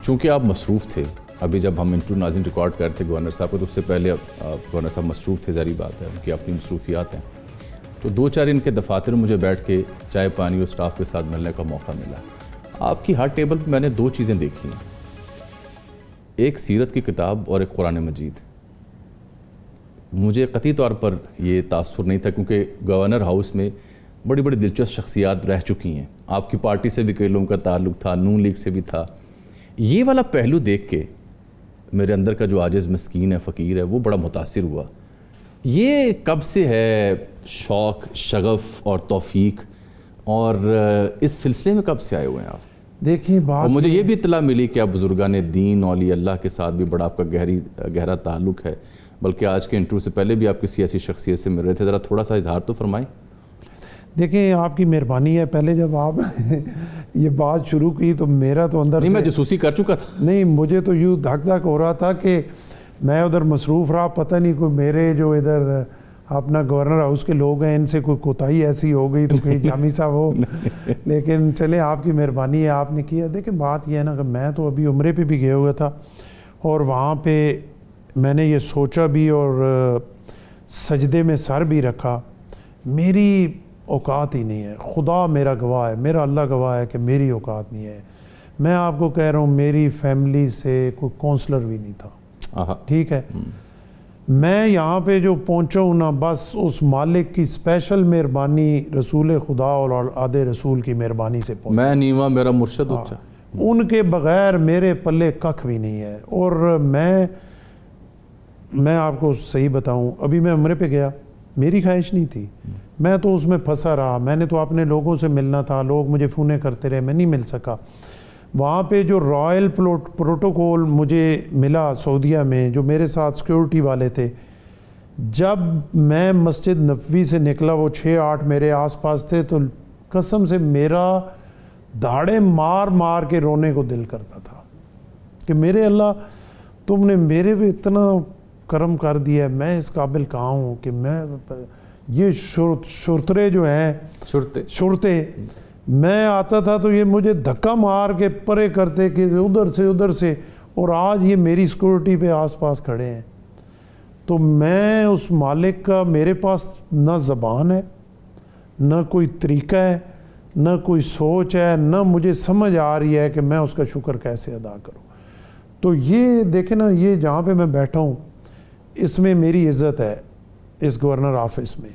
چونکہ آپ مصروف تھے، ابھی جب ہم انٹرو ناظرین ریکارڈ کر رہے تھے گورنر صاحب کو، تو اس سے پہلے گورنر صاحب مصروف تھے، ظاہری بات ہے ان کی اپنی مصروفیات ہیں، تو 2-4 ان کے دفاتر میں مجھے بیٹھ کے چائے پانی اور اسٹاف کے ساتھ ملنے کا موقع ملا۔ آپ کی ہر ٹیبل پہ میں نے 2 چیزیں دیکھی ہیں، ایک سیرت کی کتاب اور ایک قرآن مجید۔ مجھے قطعی طور پر یہ تاثر نہیں تھا کیونکہ گورنر ہاؤس میں بڑی بڑی دلچسپ شخصیات رہ چکی ہیں، آپ کی پارٹی سے بھی کئی لوگوں کا تعلق تھا، نون لیگ سے بھی تھا۔ یہ والا پہلو دیکھ کے میرے اندر کا جو عاجز مسکین ہے، فقیر ہے، وہ بڑا متاثر ہوا۔ یہ کب سے ہے شوق، شغف اور توفیق، اور اس سلسلے میں کب سے آئے ہوئے ہیں آپ؟ دیکھیں بات، اور مجھے یہ بھی اطلاع ملی کہ آپ بزرگان دین اولیاء اللہ کے ساتھ بھی بڑا آپ کا گہرا تعلق ہے، بلکہ آج کے انٹرویو سے پہلے بھی آپ کسی ایسی شخصیت سے مل رہے تھے، ذرا تھوڑا سا اظہار تو فرمائیں۔ دیکھیں آپ کی مہربانی ہے، پہلے جب آپ یہ بات شروع کی تو میرا تو اندر نہیں، میں جاسوسی کر چکا تھا، نہیں، مجھے تو یوں دھک دھک ہو رہا تھا کہ میں ادھر مصروف رہا، پتہ نہیں کوئی میرے جو ادھر اپنا گورنر ہاؤس کے لوگ ہیں ان سے کوئی کوتاہی ایسی ہو گئی تو کہیں جامی صاحب ہو، لیکن چلیں آپ کی مہربانی ہے، آپ نے کیا۔ دیکھیں بات یہ ہے نا کہ میں تو ابھی عمرے پہ بھی گیا ہوا تھا، اور وہاں پہ میں نے یہ سوچا بھی اور سجدے میں سر بھی رکھا، میری اوقات ہی نہیں ہے، خدا میرا گواہ ہے، میرا اللہ گواہ ہے کہ میری اوقات نہیں ہے۔ میں آپ کو کہہ رہا ہوں میری فیملی سے کوئی کونسلر بھی نہیں تھا، ٹھیک ہے، میں یہاں پہ جو پہنچا ہوں نا، بس اس مالک کی اسپیشل مہربانی، رسول خدا اور اولاد رسول کی مہربانی سے پہنچا۔ میں نیواں میرا مرشد اونچا، ان کے بغیر میرے پلے ککھ بھی نہیں ہے۔ اور میں آپ کو صحیح بتاؤں، ابھی میں عمرے پہ گیا، میری خواہش نہیں تھی، میں تو اس میں پھنسا رہا، میں نے تو اپنے لوگوں سے ملنا تھا، لوگ مجھے فونے کرتے رہے، میں نہیں مل سکا۔ وہاں پہ جو رائل پروٹوکول مجھے ملا سعودیہ میں، جو میرے ساتھ سیکیورٹی والے تھے، جب میں مسجد نبوی سے نکلا، وہ 6-8 میرے آس پاس تھے، تو قسم سے میرا دھاڑے مار مار کے رونے کو دل کرتا تھا کہ میرے اللہ، تم نے میرے پہ اتنا کرم کر دیا ہے، میں اس قابل کہاں ہوں کہ میں یہ شرطرے جو ہیں، شرطے میں آتا تھا تو یہ مجھے دھکا مار کے پرے کرتے کہ ادھر سے، اور آج یہ میری سیکورٹی پہ آس پاس کھڑے ہیں۔ تو میں اس مالک کا، میرے پاس نہ زبان ہے، نہ کوئی طریقہ ہے، نہ کوئی سوچ ہے، نہ مجھے سمجھ آ رہی ہے کہ میں اس کا شکر کیسے ادا کروں۔ تو یہ دیکھیں نا، یہ جہاں پہ میں بیٹھا ہوں اس میں میری عزت ہے، اس گورنر آفس میں،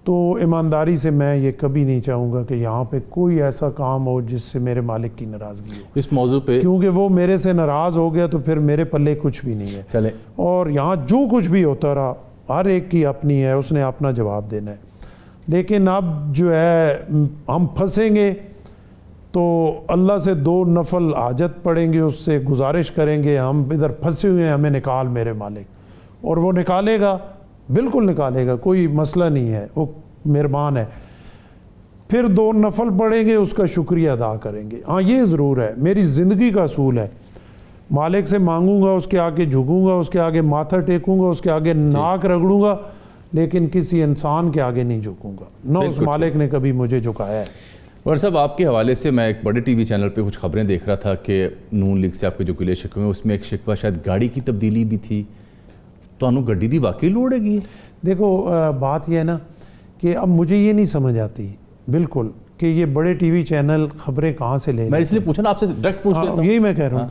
تو ایمانداری سے میں یہ کبھی نہیں چاہوں گا کہ یہاں پہ کوئی ایسا کام ہو جس سے میرے مالک کی ناراضگی ہو اس موضوع پہ، کیونکہ وہ میرے سے ناراض ہو گیا تو پھر میرے پلے کچھ بھی نہیں ہے۔ چلیں، اور یہاں جو کچھ بھی ہوتا رہا، ہر ایک کی اپنی ہے، اس نے اپنا جواب دینا ہے، لیکن اب جو ہے ہم پھنسیں گے تو اللہ سے 2 نفل حاجت پڑھیں گے، اس سے گزارش کریں گے، ہم ادھر پھنسے ہوئے ہیں، ہمیں نکال میرے مالک، اور وہ نکالے گا، بالکل نکالے گا، کوئی مسئلہ نہیں ہے، وہ مہربان ہے۔ پھر 2 نفل پڑھیں گے، اس کا شکریہ ادا کریں گے۔ ہاں یہ ضرور ہے، میری زندگی کا اصول ہے، مالک سے مانگوں گا، اس کے آگے جھکوں گا، اس کے آگے ماتھا ٹیکوں گا، اس کے آگے ناک رگڑوں گا، لیکن کسی انسان کے آگے نہیں جھکوں گا، نہ اس مالک نے کبھی مجھے جھکایا ہے۔ اور صاحب آپ کے حوالے سے میں ایک بڑے ٹی وی چینل پہ کچھ خبریں دیکھ رہا تھا کہ نون لیگ سے آپ کے جو گلے شکوے ہیں، اس میں ایک شکوہ شاید گاڑی کی تبدیلی بھی تھی، تو انہوں گڈی دی واقعی لوڑ ہے گی؟ دیکھو بات یہ ہے نا کہ اب مجھے یہ نہیں سمجھ آتی بالکل کہ یہ بڑے ٹی وی چینل خبریں کہاں سے لے، میں اس لیے پوچھا نا آپ سے، ڈائریکٹ پوچھ لیتا ہوں۔ یہی میں کہہ رہا ہوں،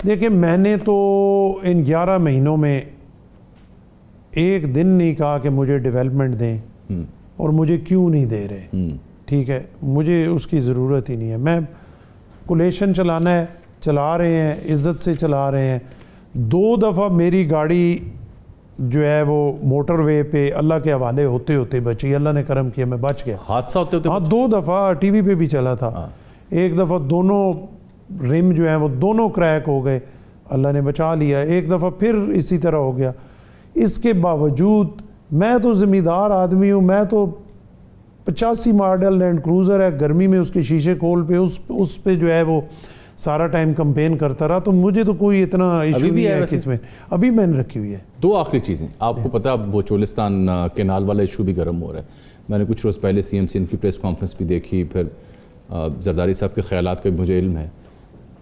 دیکھیں میں نے تو ان 11 مہینوں میں ایک دن نہیں کہا کہ مجھے ڈیولپمنٹ دیں، اور مجھے کیوں نہیں دے رہے، ٹھیک ہے، مجھے اس کی ضرورت ہی نہیں ہے، میں کولیشن چلانا ہے، چلا رہے ہیں، عزت سے چلا رہے ہیں۔ 2 دفعہ میری گاڑی جو ہے وہ موٹر وے پہ اللہ کے حوالے ہوتے ہوتے بچی، اللہ نے کرم کیا، میں بچ گیا۔ حادثہ ہوتے ہوتے؟ ہاں 2 دفعہ ٹی وی پہ بھی چلا تھا، ایک دفعہ دونوں رم جو ہیں وہ دونوں کریک ہو گئے، اللہ نے بچا لیا، ایک دفعہ پھر اسی طرح ہو گیا۔ اس کے باوجود میں تو ذمہ دار آدمی ہوں، میں تو 85 ماڈل لینڈ کروزر ہے، گرمی میں اس کے شیشے کھول پہ اس پہ جو ہے وہ سارا ٹائم کمپین کرتا رہا، تو مجھے تو کوئی اتنا ایشو نہیں ہے کہ اس میں، ابھی میں نے رکھی ہوئی ہے۔ 2 آخری چیزیں، آپ کو پتہ اب وہ چولستان کینال والا ایشو بھی گرم ہو رہا ہے، میں نے کچھ روز پہلے CMC ان کی پریس کانفرنس بھی دیکھی، پھر زرداری صاحب کے خیالات کا بھی مجھے علم ہے۔